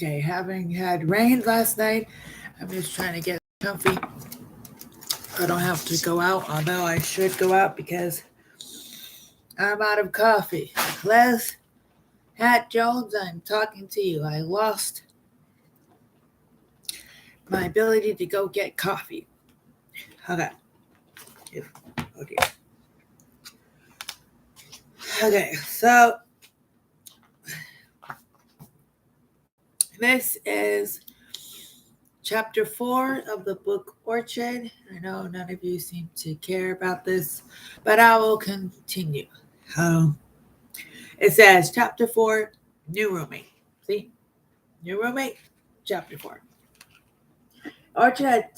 Okay, having had rain last night, I'm just trying to get comfy. I don't have to go out, although I should go out because I'm out of coffee. Les, Hat Jones, I'm talking to you. I lost my ability to go get coffee. Okay. Oh dear. Okay, so this is chapter 4 of the book Orchid. I know none of you seem to care about this, but I will continue. Um, it says, chapter 4, new roommate. See? New roommate, chapter 4. Orchid had,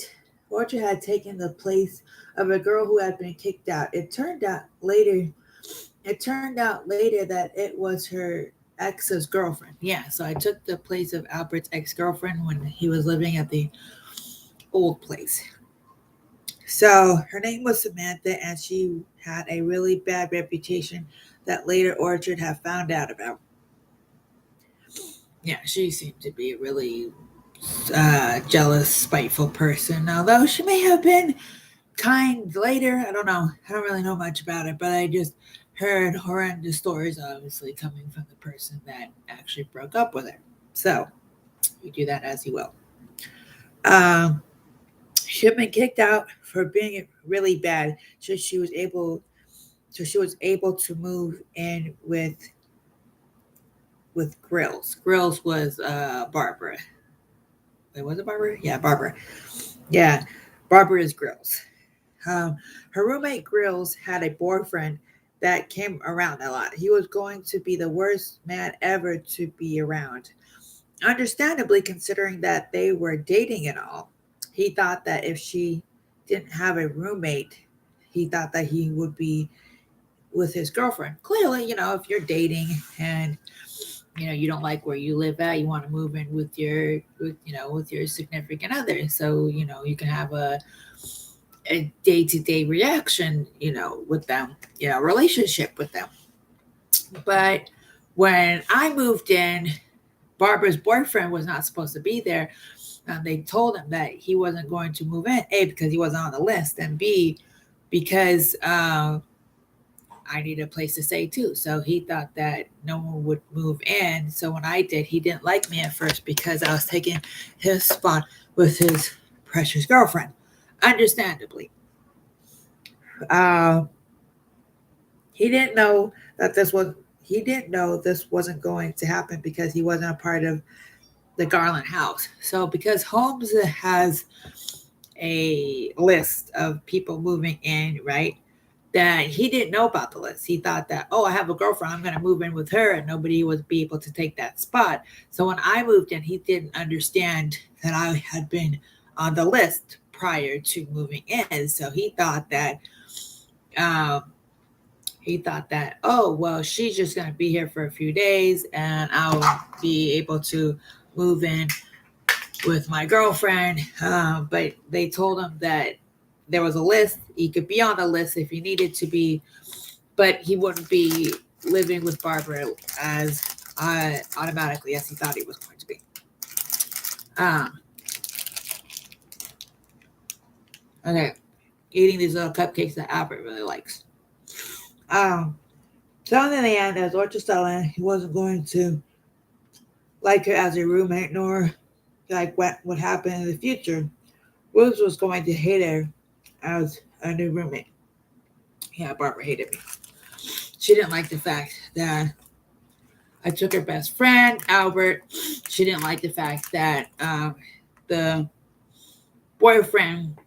Orchid had taken the place of a girl who had been kicked out. It turned out later that it was her ex's girlfriend. Yeah, so I took the place of Albert's ex-girlfriend when he was living at the old place. So her name was Samantha, and she had a really bad reputation that later Orchard had found out about. Yeah, she seemed to be a really jealous, spiteful person, although she may have been kind later. I don't know. I don't really know much about it, but I just heard horrendous stories, obviously, coming from the person that actually broke up with her. So you do that as you will. Um, she had been kicked out for being really bad, so she was able to move in with Grills. Grills was Barbara. Wait, was it Barbara? Yeah, Barbara. Yeah, Barbara is Grills. Um, Her roommate Grills had a boyfriend that came around a lot. He was going to be the worst man ever to be around. Understandably, considering that they were dating and all, he thought that if she didn't have a roommate, he thought that he would be with his girlfriend. Clearly, if you're dating and you don't like where you live at, you want to move in with your significant other, so you can have a day-to-day reaction, with them, relationship with them. But when I moved in, Barbara's boyfriend was not supposed to be there. They told him that he wasn't going to move in, A, because he wasn't on the list, and B, because I needed a place to stay too. So he thought that no one would move in. So when I did, he didn't like me at first because I was taking his spot with his precious girlfriend. Understandably. Uh, he didn't know that this wasn't going to happen because he wasn't a part of the Garland house. So because Holmes has a list of people moving in, right? That he didn't know about the list. He thought that, oh, I have a girlfriend, I'm going to move in with her, and nobody would be able to take that spot. So when I moved in, he didn't understand that I had been on the list prior to moving in. So um, oh, well, she's just going to be here for a few days, and I'll be able to move in with my girlfriend. But they told him that there was a list. He could be on the list if he needed to be, but he wouldn't be living with Barbara as automatically as he thought he was going to be. Um, okay, eating these little cupcakes that Albert really likes. Um, so in the end, as Orchard telling, he wasn't going to like her as a roommate, nor like what would happen in the future. Rose was going to hate her as a new roommate. Yeah, Barbara hated me. She didn't like the fact that I took her best friend, Albert. She didn't like the fact that the boyfriend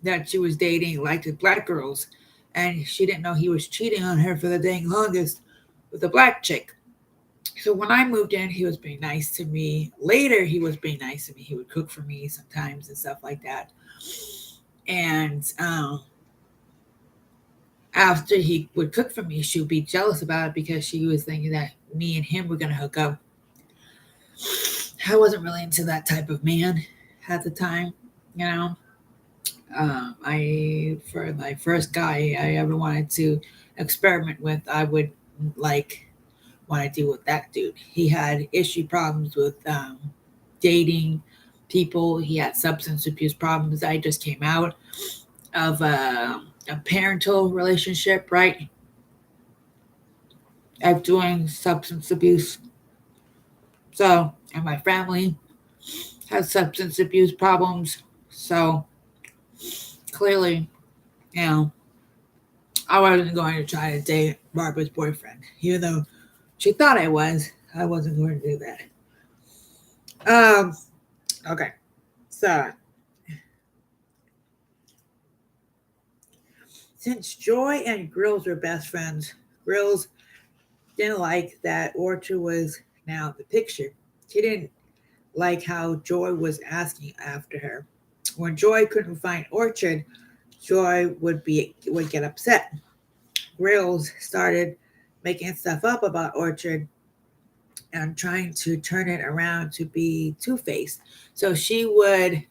that she was dating liked the black girls, and she didn't know he was cheating on her for the dang longest with a black chick. So when I moved in, he was being nice to me. Later, he was being nice to me. He would cook for me sometimes and stuff like that. And after he would cook for me, she would be jealous about it because she was thinking that me and him were going to hook up. I wasn't really into that type of man at the time, you know. For my first guy I ever wanted to experiment with, I would like want to deal with that dude. He had issue problems with dating people. He had substance abuse problems. I just came out of a parental relationship, right? Of doing substance abuse. So, and my family has substance abuse problems. So, clearly, you know, I wasn't going to try to date Barbara's boyfriend, even though she thought I was. I wasn't going to do that. Okay. So, since Joy and Grills were best friends, Grills didn't like that Orchard was now the picture. She didn't like how Joy was asking after her. When Joy couldn't find Orchard, Joy would get upset. Grills started making stuff up about Orchard and trying to turn it around to be two-faced. So she would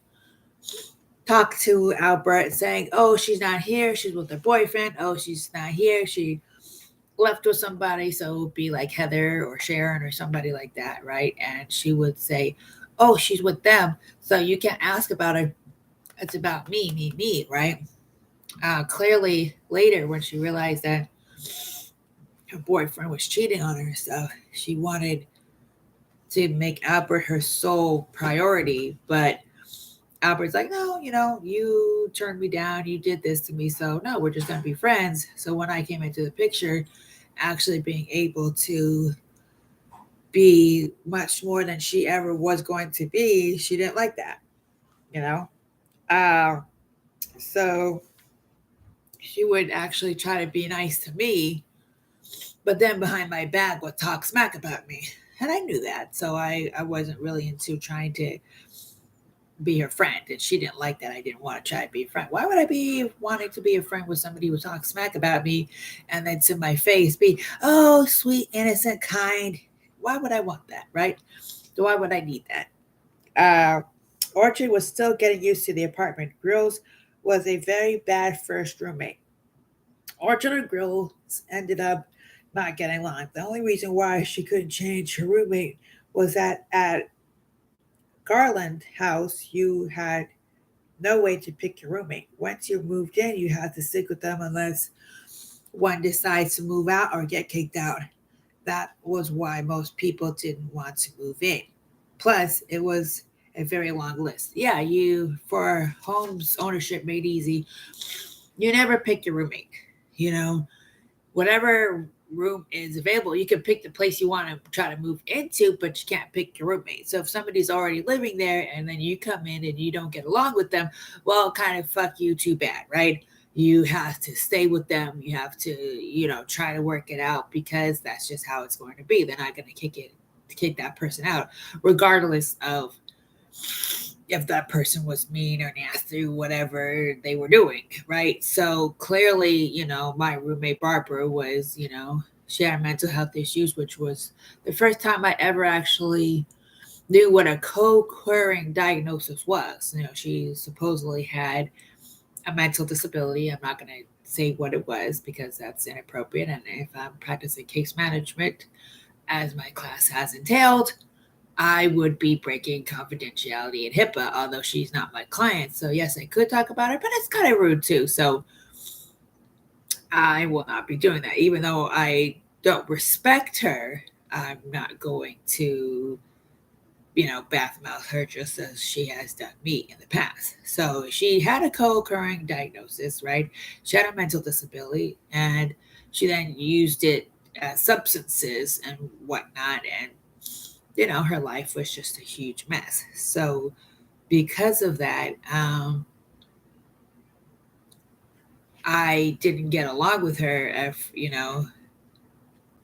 talk to Albert saying, "Oh, she's not here. She's with her boyfriend. Oh, she's not here. She left with somebody." So it would be like Heather or Sharon or somebody like that, right? And she would say, "Oh, she's with them. So you can't ask about her. It's about me, right?" Clearly, later when she realized that her boyfriend was cheating on her, so she wanted to make Albert her sole priority. But Albert's like, "No, you turned me down. You did this to me. So, no, we're just going to be friends." So, when I came into the picture, actually being able to be much more than she ever was going to be, she didn't like that, you know? Uh, so, she would actually try to be nice to me, but then behind my back would talk smack about me. And I knew that. So, I wasn't really into trying to be her friend, and she didn't like that. I didn't want to try to be a friend. Why would I be wanting to be a friend with somebody who talks smack about me and then to my face be, "Oh, sweet, innocent, kind"? Why would I want that, right? So why would I need that? Orchard was still getting used to the apartment. Grills was a very bad first roommate. Orchard and Grills ended up not getting along. The only reason why she couldn't change her roommate was that at Garland House, you had no way to pick your roommate. Once you moved in, you had to stick with them unless one decides to move out or get kicked out. That was why most people didn't want to move in. Plus, it was a very long list. Yeah, for homes ownership made easy, you never pick your roommate. You know, whatever room is available, you can pick the place you want to try to move into, but you can't pick your roommate. So if somebody's already living there and then you come in and you don't get along with them, well, kind of fuck you too bad, right? You have to stay with them. You have to, try to work it out because that's just how it's going to be. They're not going to kick that person out, regardless of if that person was mean or nasty, whatever they were doing, right? So clearly, my roommate Barbara was, she had mental health issues, which was the first time I ever actually knew what a co-occurring diagnosis was. She supposedly had a mental disability. I'm not going to say what it was because that's inappropriate. And if I'm practicing case management, as my class has entailed, I would be breaking confidentiality and HIPAA, although she's not my client. So, yes, I could talk about her, but it's kind of rude too. So, I will not be doing that. Even though I don't respect her, I'm not going to, badmouth her just as she has done me in the past. So, she had a co occurring diagnosis, right? She had a mental disability, and she then used it as substances and whatnot. And her life was just a huge mess. So, because of that, I didn't get along with her,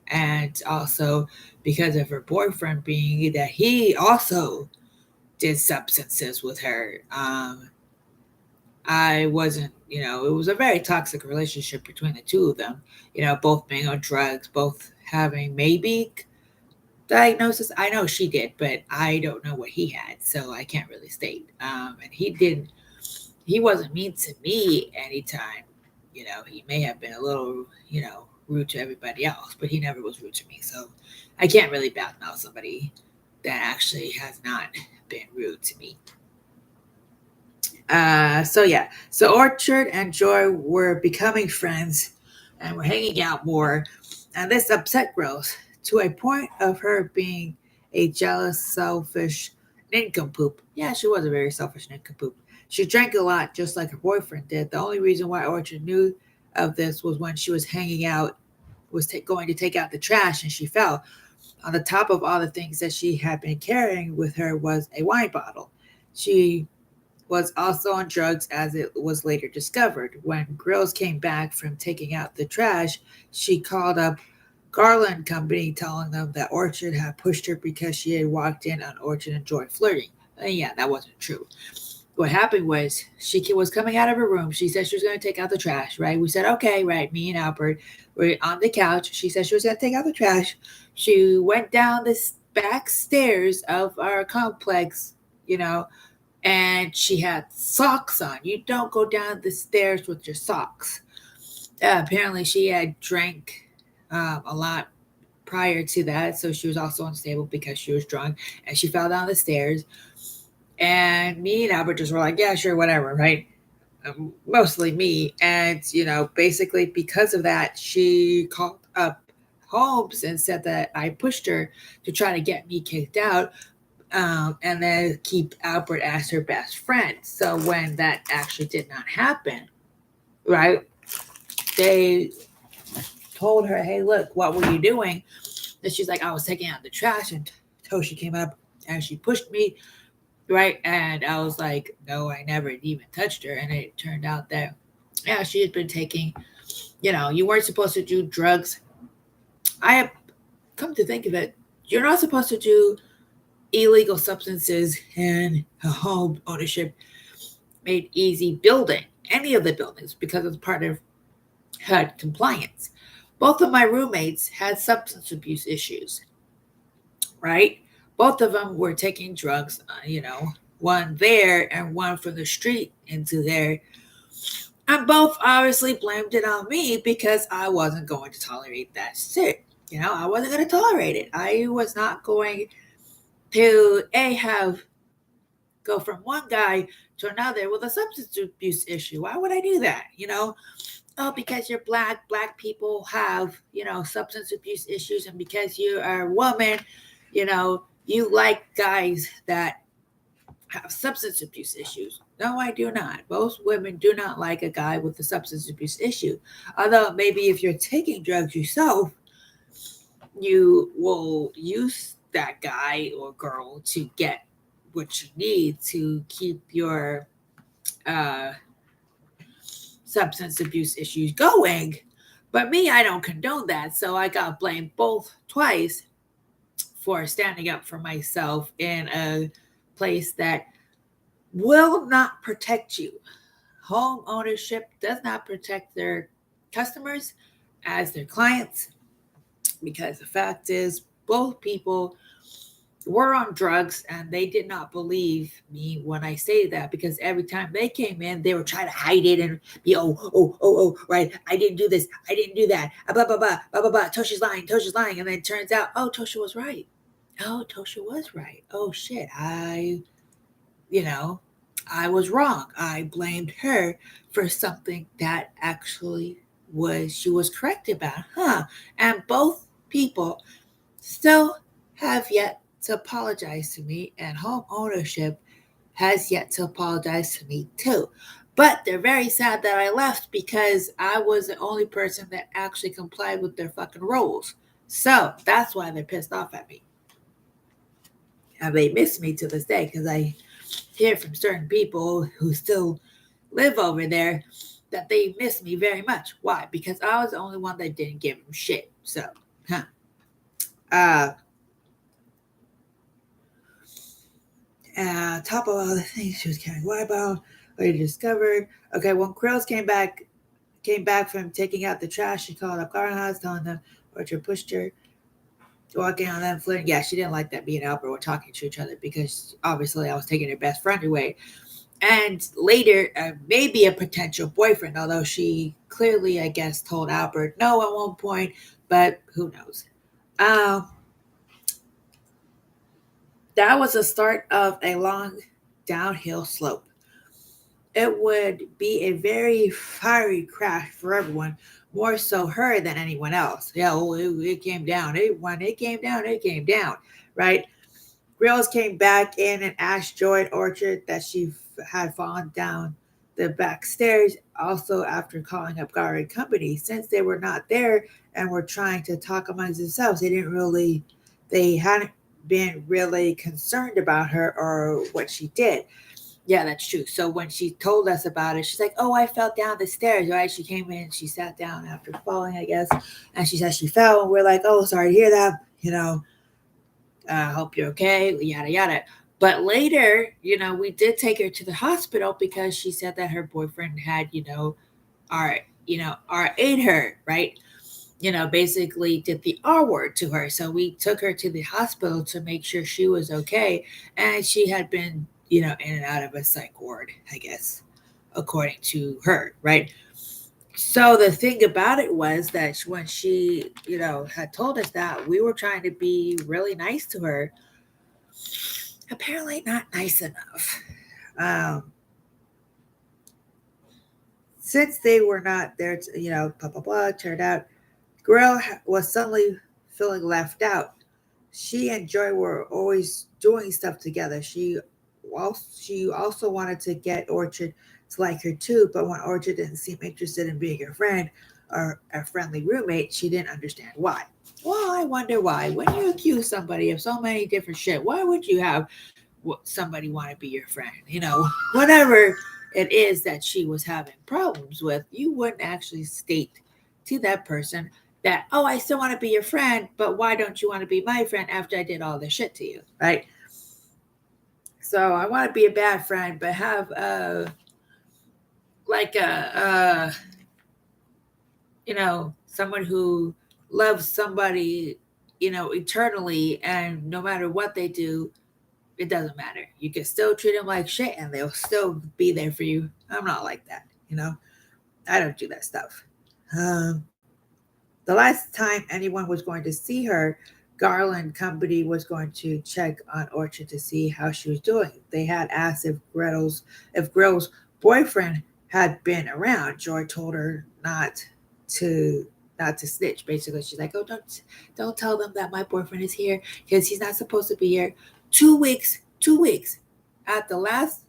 and also because of her boyfriend being that he also did substances with her. I wasn't, it was a very toxic relationship between the two of them, both being on drugs, both having maybe diagnosis. I know she did, but I don't know what he had, so I can't really state. And he wasn't mean to me anytime. He may have been a little, rude to everybody else, but he never was rude to me. So I can't really badmouth somebody that actually has not been rude to me. So yeah, so Orchard and Joy were becoming friends and were hanging out more, and this upset Rose to a point of her being a jealous, selfish nincompoop. Yeah, she was a very selfish nincompoop. She drank a lot, just like her boyfriend did. The only reason why Orchard knew of this was when she was hanging out, going to take out the trash, and she fell. On the top of all the things that she had been carrying with her was a wine bottle. She was also on drugs, as it was later discovered. When Grills came back from taking out the trash, she called up Garland Company, telling them that Orchard had pushed her because she had walked in on Orchard and Joy flirting. And yeah, that wasn't true. What happened was she was coming out of her room. She said she was going to take out the trash, right? We said, okay, right. Me and Albert were on the couch. She said she was going to take out the trash. She went down the back stairs of our complex, you know, and she had socks on. You don't go down the stairs with your socks. Apparently, she had drank a lot prior to that, so she was also unstable because she was drunk, and she fell down the stairs. And me and Albert just were like, yeah, sure, whatever, right? Mostly me. And, basically because of that, she called up Holmes and said that I pushed her to try to get me kicked out, and then keep Albert as her best friend. So when that actually did not happen, right, they told her, hey, look, what were you doing? And she's like, I was taking out the trash. And Toshi came up and she pushed me, right? And I was like, no, I never even touched her. And it turned out that, yeah, she had been taking, you weren't supposed to do drugs. I have come to think of it, you're not supposed to do illegal substances and home ownership made easy building any of the buildings because it's part of HUD compliance. Both of my roommates had substance abuse issues, right? Both of them were taking drugs, one there and one from the street into there. And both obviously blamed it on me because I wasn't going to tolerate that shit. I wasn't going to tolerate it. I was not going to go from one guy to another with a substance abuse issue. Why would I do that? Oh, because you're black people have, substance abuse issues, and because you are a woman, you like guys that have substance abuse issues. No, I do not. Most women do not like a guy with a substance abuse issue. Although maybe if you're taking drugs yourself, you will use that guy or girl to get what you need to keep your uh, substance abuse issues going. But me, I don't condone that. So I got blamed both twice for standing up for myself in a place that will not protect you. Home ownership does not protect their customers as their clients, because the fact is, both people were on drugs and they did not believe me when I say that, because every time they came in, they were trying to hide it and be, right. I didn't do this. I didn't do that. Blah, blah, blah, blah, blah, blah. Toshi's lying. Toshi's lying. And then it turns out, oh, Tosha was right. Oh, Tosha was right. Oh, shit. I was wrong. I blamed her for something that actually she was correct about. And both people still have yet to apologize to me, and home ownership has yet to apologize to me too. But they're very sad that I left because I was the only person that actually complied with their fucking rules. So that's why they're pissed off at me. And they miss me to this day because I hear from certain people who still live over there that they miss me very much. Why? Because I was the only one that didn't give them shit. So, top of all the things she was carrying. What about later discovered? Okay, when Krills came back from taking out the trash, she called up Garhouse, telling them Orchard pushed her, walking on them, flirting. Yeah, she didn't like that me and Albert were talking to each other because obviously I was taking her best friend away. and later maybe a potential boyfriend, although she clearly, I guess, told Albert no at one point, but who knows. Um, that was the start of a long downhill slope. It would be a very fiery crash for everyone, more so her than anyone else. Yeah, well, it came down. When it came down, it came down, right? Grills came back in and asked Joy and Orchard that she had fallen down the back stairs, also after calling up Gar and Company. Since they were not there and were trying to talk amongst themselves, they hadn't been really concerned about her or what she did. Yeah, that's true. So when she told us about it, she's like, "Oh, I fell down the stairs." Right? She came in, she sat down after falling, I guess, and she said she fell. And we're like, "Oh, sorry to hear that." Hope you're okay, yada yada. But later, we did take her to the hospital because she said that her boyfriend had, our ate her, right? Basically did the R word to her. So we took her to the hospital to make sure she was okay. And she had been, in and out of a psych ward, I guess, according to her, right? So the thing about it was that when she, had told us that, we were trying to be really nice to her. Apparently not nice enough. Um, since they were not there to, blah, blah, blah, turned out Grill was suddenly feeling left out. She and Joy were always doing stuff together. She also wanted to get Orchard to like her too, but when Orchard didn't seem interested in being her friend or a friendly roommate, she didn't understand why. Well, I wonder why. When you accuse somebody of so many different shit, why would you have somebody want to be your friend? Whatever it is that she was having problems with, you wouldn't actually state to that person that, oh, I still want to be your friend, but why don't you want to be my friend after I did all this shit to you, right? So I want to be a bad friend, but have like someone who loves somebody, eternally, and no matter what they do, it doesn't matter. You can still treat them like shit, and they'll still be there for you. I'm not like that. I don't do that stuff. Um, The last time anyone was going to see her, Garland Company was going to check on Orchard to see how she was doing. They had asked if Grill's boyfriend had been around. Joy told her to not to snitch. Basically, she's like, "Oh, don't tell them that my boyfriend is here because he's not supposed to be here." 2 weeks, 2 weeks at the last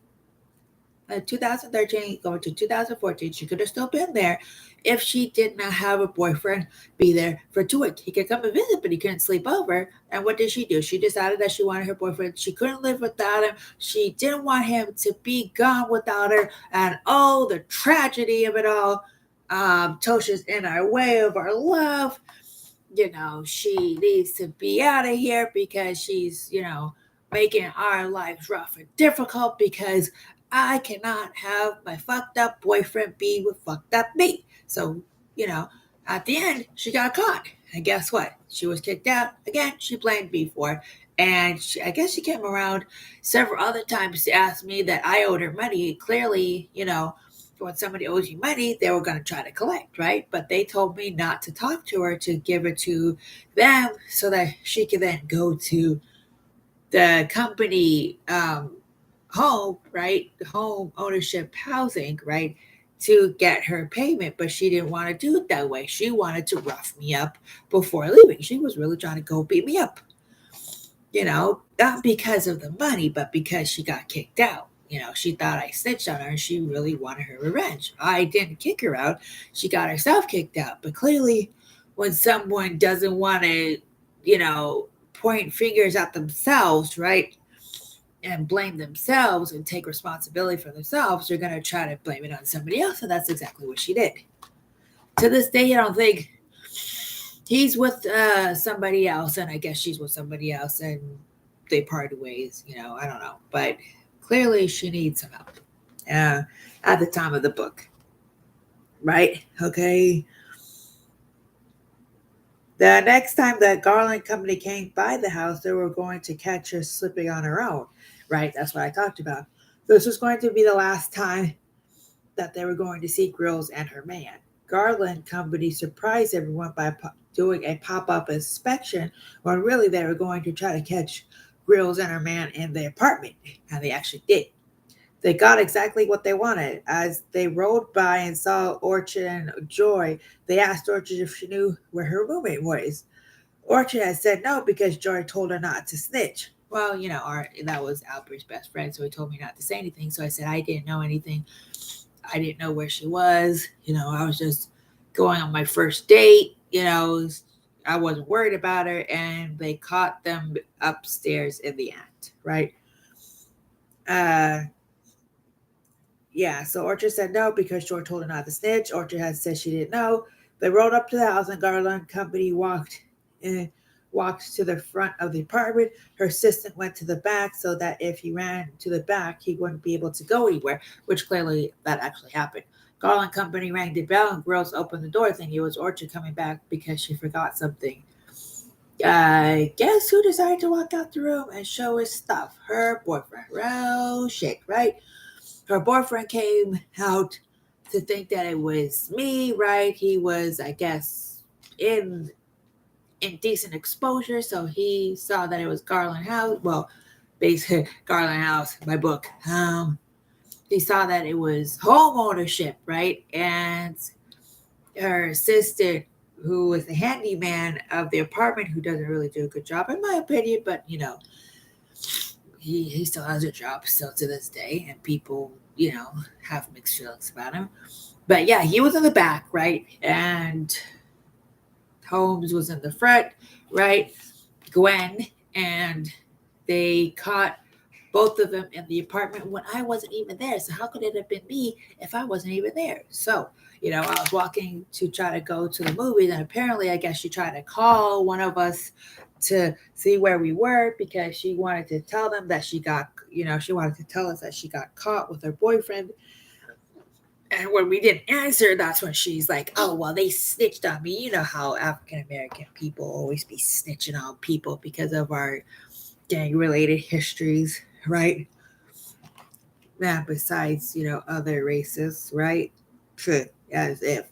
2013 going to 2014, she could have still been there if she did not have a boyfriend be there for 2 weeks. He could come and visit, but he couldn't sleep over. And what did she do? She decided that she wanted her boyfriend. She couldn't live without him. She didn't want him to be gone without her. And oh, the tragedy of it all. Tosha's in our way of our love. She needs to be out of here because she's, making our lives rough and difficult because I cannot have my fucked up boyfriend be with fucked up me. So, you know, at the end, she got caught. And guess what? She was kicked out. Again, she blamed me for it. And I guess she came around several other times to ask me that I owed her money. Clearly, when somebody owes you money, they were going to try to collect, right? But they told me not to talk to her, to give it to them so that she could then go to the company home, right? Home ownership housing, right? To get her payment, but she didn't want to do it that way. She wanted to rough me up before leaving. She was really trying to go beat me up, not because of the money, but because she got kicked out. She thought I snitched on her and she really wanted her revenge. I didn't kick her out. She got herself kicked out. But clearly, when someone doesn't want to, point fingers at themselves, right? And blame themselves and take responsibility for themselves, they're going to try to blame it on somebody else. And that's exactly what she did. To this day, I don't think he's with somebody else, and I guess she's with somebody else, and they parted ways. I don't know, but clearly she needs some help at the time of the book, right? Okay. The next time the Garland Company came by the house, they were going to catch her slipping on her own, right? That's what I talked about. This was going to be the last time that they were going to see Grills and her man. Garland Company surprised everyone by doing a pop-up inspection when really they were going to try to catch Grills and her man in the apartment, and they actually did. They got exactly what they wanted. As they rolled by and saw Orchid and Joy, they asked Orchid if she knew where her roommate was. Orchid had said no because Joy told her not to snitch. Well, that was Albert's best friend, so he told me not to say anything. So I said I didn't know anything. I didn't know where she was. I was just going on my first date. I wasn't worried about her, and they caught them upstairs in the end, right? Uh, yeah, so Orchard said no because Joy told her not to snitch. Orchard had said she didn't know. They rode up to the house, and Garland Company walked to the front of the apartment. Her assistant went to the back so that if he ran to the back, he wouldn't be able to go anywhere, which clearly that actually happened. Garland Company rang the bell, and Girls opened the door thinking it was Orchard coming back because she forgot something. Guess who decided to walk out the room and show his stuff? Her boyfriend. Oh, shit, right? Her boyfriend came out to think that it was me, right? He was, I guess, in decent exposure, so he saw that it was Garland House. Well, basically Garland House, my book. He saw that it was home ownership, right? And her assistant, who was the handyman of the apartment, who doesn't really do a good job, in my opinion, but he still has a job still to this day, and people, have mixed feelings about him. But yeah, he was in the back, right? And Holmes was in the front, right? Gwen, and they caught both of them in the apartment when I wasn't even there. So how could it have been me if I wasn't even there? So, I was walking to try to go to the movies, and apparently I guess she tried to call one of us to see where we were because she wanted to tell them that she wanted to tell us that she got caught with her boyfriend. And when we didn't answer, that's when she's like, oh, well, they snitched on me. You know how African American people always be snitching on people because of our gang related histories, right? Now, besides, other races, right? As if.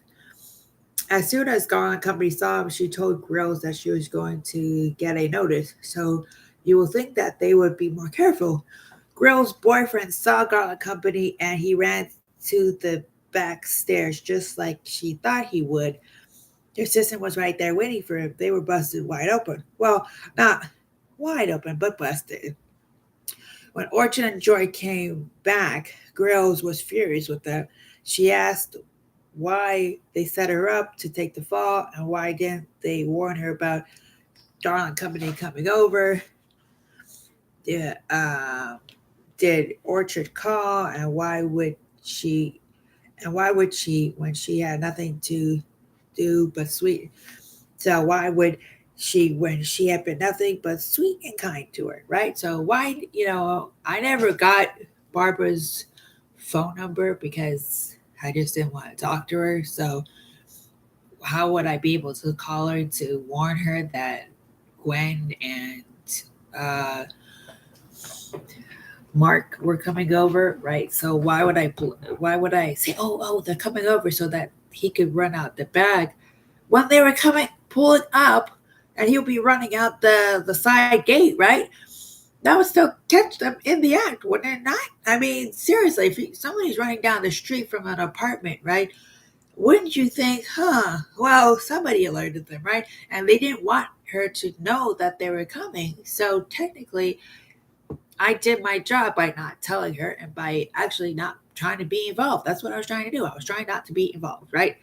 As soon as Garland Company saw him, she told Grills that she was going to get a notice. So you will think that they would be more careful. Grills' boyfriend saw Garland Company and he ran to the back stairs just like she thought he would. Her assistant was right there waiting for him. They were busted wide open. Well, not wide open, but busted. When Orchard and Joy came back, Grills was furious with them. She asked why they set her up to take the fall and why didn't they warn her about Garland Company coming over. Did Orchard call, and why would she when she had nothing to do but sweet? So why would she when she had been nothing but sweet and kind to her, right? So why, I never got Barbara's phone number because I just didn't want to talk to her. So how would I be able to call her to warn her that Gwen and uh, Mark were coming over, right? So why would I say, oh, they're coming over so that he could run out the bag when they were coming pulling up, and he'll be running out the side gate, right? That would still catch them in the act, wouldn't it not? I mean, seriously, if somebody's running down the street from an apartment, right? Wouldn't you think, well, somebody alerted them, right? And they didn't want her to know that they were coming. So technically, I did my job by not telling her and by actually not trying to be involved. That's what I was trying to do. I was trying not to be involved, right?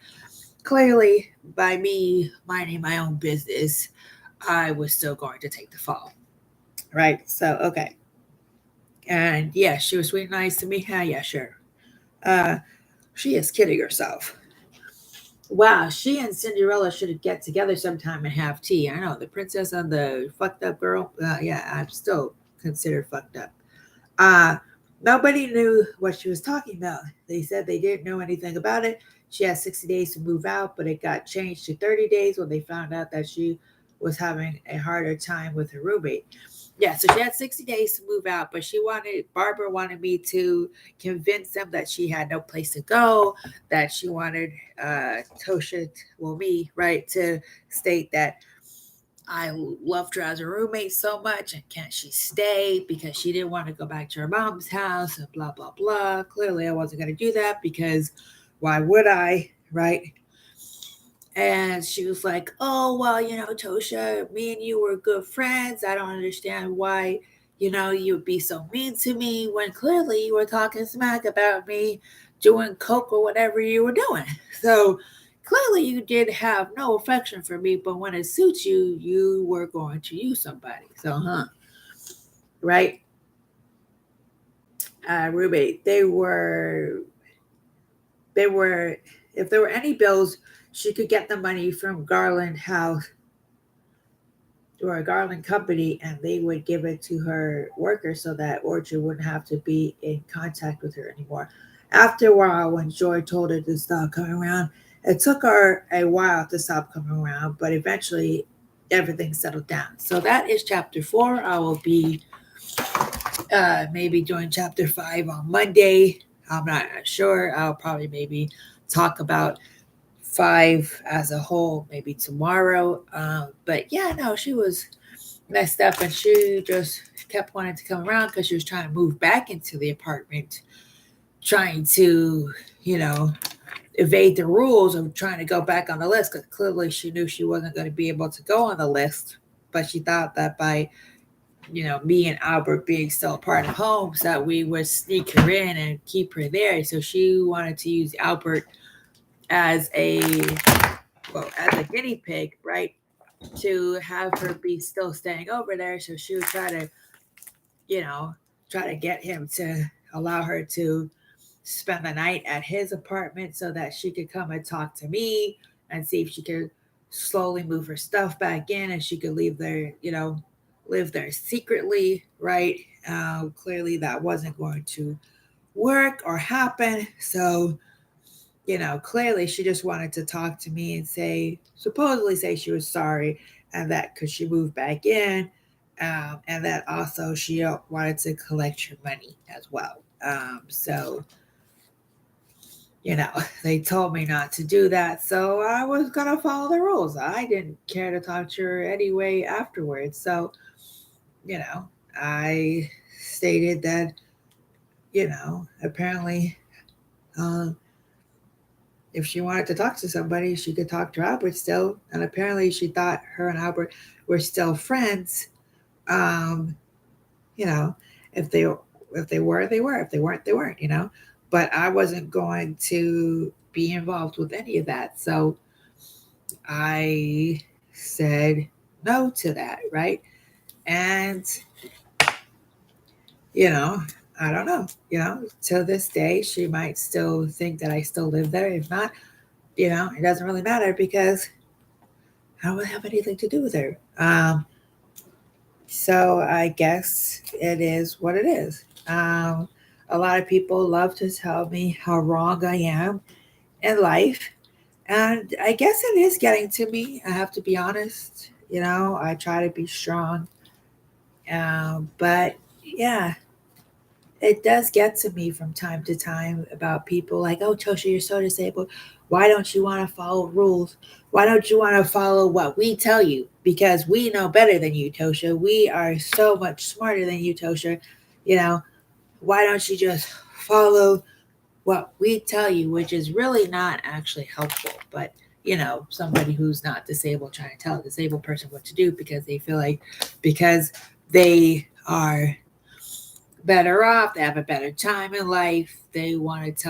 Clearly, by me minding my own business, I was still going to take the fall, right? So, okay. And yeah, she was sweet and nice to me. Yeah, sure. Uh, she is kidding herself. Wow, she and Cinderella should get together sometime and have tea. I know the princess and the fucked up girl. Yeah, I'm still considered fucked up. Uh, Nobody knew what she was talking about. They said they didn't know anything about it. She had 60 days to move out, but it got changed to 30 days when they found out that she was having a harder time with her roommate. Yeah, so she had 60 days to move out, but Barbara wanted me to convince them that she had no place to go, that she wanted Tosha, well, me, right, to state that I loved her as a roommate so much, and can't she stay because she didn't want to go back to her mom's house and blah, blah, blah. Clearly, I wasn't going to do that because why would I, right? And she was like, "Oh, well, Tosha, me and you were good friends. I don't understand why, you would be so mean to me when clearly you were talking smack about me doing coke or whatever you were doing. So clearly you did have no affection for me, but when it suits you, you were going to use somebody. So, right? Roommate, they were, if there were any bills, she could get the money from Garland House or a Garland company, and they would give it to her workers so that Orchard wouldn't have to be in contact with her anymore. After a while, when Joy told her to stop coming around, it took her a while to stop coming around, but eventually everything settled down. So that is chapter 4. I will be maybe doing chapter 5 on Monday. I'm not sure. I'll probably maybe talk about 5 as a whole maybe tomorrow. But yeah, no, she was messed up, and she just kept wanting to come around because she was trying to move back into the apartment, trying to, evade the rules of trying to go back on the list because clearly she knew she wasn't going to be able to go on the list. But she thought that by me and Albert being still a part of homes that we would sneak her in and keep her there. So she wanted to use Albert as a guinea pig, right? To have her be still staying over there. So she would you know, try to get him to allow her to spend the night at his apartment so that she could come and talk to me and see if she could slowly move her stuff back in and she could leave there, live there secretly, right? Clearly that wasn't going to work or happen. So, clearly she just wanted to talk to me and supposedly say she was sorry and that because she moved back in. And that also she wanted to collect her money as well. So, they told me not to do that. So I was going to follow the rules. I didn't care to talk to her anyway afterwards. So, you know, I stated that, apparently, um, if she wanted to talk to somebody, she could talk to Albert still. And apparently, she thought her and Albert were still friends. Um, you know, if they were, they were. If they weren't, they weren't. But I wasn't going to be involved with any of that. So I said no to that, right? And you know, I don't know. To this day, she might still think that I still live there. If not, it doesn't really matter because I don't really have anything to do with her. So I guess it is what it is. A lot of people love to tell me how wrong I am in life. And I guess it is getting to me. I have to be honest. I try to be strong. But yeah, it does get to me from time to time about people like, oh, Tosha, you're so disabled. Why don't you want to follow rules? Why don't you want to follow what we tell you? Because we know better than you, Tosha. We are so much smarter than you, Tosha. You know, why don't you just follow what we tell you, which is really not actually helpful. But, somebody who's not disabled trying to tell a disabled person what to do because they feel like because they are better off, they have a better time in life, they want to tell